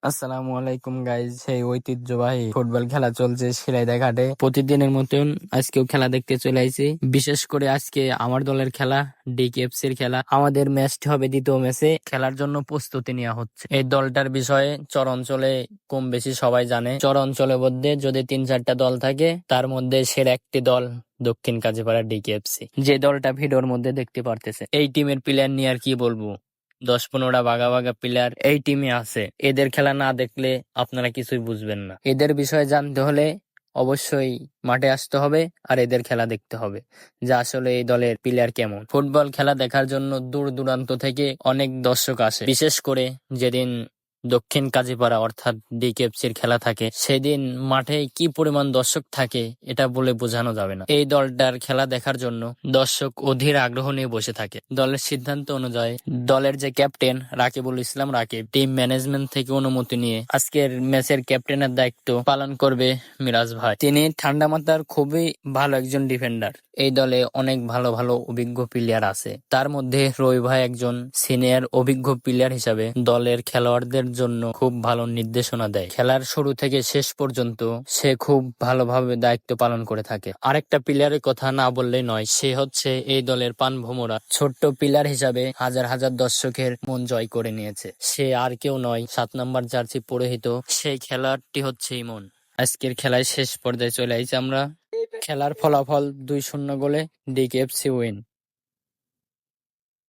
আসসালামু আলাইকুম গাইজ, সেই ঐতিহ্যবাহী ফুটবল খেলা চলছে সিরাইদা ঘাটে। প্রতিদিনের মতন আজকেও খেলা দেখতে চলে আইছি। বিশেষ করে আজকে আমার দলের খেলা, ডিকেএফসির খেলা। আমাদের ম্যাচটি হবে দ্বিতীয় ম্যাচে। খেলার জন্য প্রস্তুতি নেওয়া হচ্ছে। এই দলটার বিষয়ে চর অঞ্চলে কম বেশি সবাই জানে। চর অঞ্চলের মধ্যে যদি 3-4টা দল থাকে, তার মধ্যে সেরা একটি দল দক্ষিণ কাজীপাড়া ডিকেএফসি, যে দলটা ভিডিওর মধ্যে দেখতে পারতেছে। এই টিমের প্লেয়ার নিয়ে আর কি বলবো, 10-15টা বাঘা বাঘা প্লেয়ার এই টিমে আছে। এদের খেলা না দেখলে আপনারা কিছুই বুঝবেন না। এদের বিষয়ে জানতে হলে অবশ্যই মাঠে আসতে হবে আর এদের খেলা দেখতে হবে, যে আসলে এই দলের প্লেয়ার কেমন। ফুটবল খেলা দেখার জন্য দূর দূরান্ত থেকে অনেক দর্শক আসে। বিশেষ করে যেদিন দক্ষিণ কাজীপাড়া অর্থাৎ ডিকেএফসির খেলা থাকে, সেদিন মাঠে কি পরিমাণ দর্শক থাকে এটা বলে বোঝানো যাবে না। এই দলটার খেলা দেখার জন্য দর্শক অধীর আগ্রহ নিয়ে বসে থাকে। দলের সিদ্ধান্ত অনুযায়ী দলের যে ক্যাপ্টেন রাকিবুল ইসলাম রাকিব, টিম ম্যানেজমেন্ট থেকে অনুমতি নিয়ে আজকের ম্যাচের ক্যাপ্টেনের দায়িত্ব পালন করবে মিরাজ ভাই। তিনি ঠান্ডা মাথার খুবই ভালো একজন ডিফেন্ডার। এই দলে অনেক ভালো ভালো অভিজ্ঞ প্লেয়ার আছে, তার মধ্যে রবি ভাই একজন সিনিয়র অভিজ্ঞ প্লেয়ার হিসাবে দলের খেলোয়াড়দের জন্য খুব ভালো নির্দেশনা দেয়। খেলার শুরু থেকে শেষ পর্যন্ত সে খুব ভালোভাবে দায়িত্ব পালন করে থাকে। আরেকটা প্লেয়ারের কথা না বললেই নয়, সে হচ্ছে এই দলের পানভোমরা। ছোট্ট প্লেয়ার হিসাবে হাজার হাজার দর্শকের মন জয় করে নিয়েছে। সে আর কেউ নয়, 7 নম্বর জার্সি পরিহিত সেই খেলোয়াড়টি হচ্ছে ইমন। আজকের খেলায় শেষ পর্যায়ে চলে আইছি আমরা। খেলার ফলাফল 2-0 গোলে ডিকেএফসি উইন।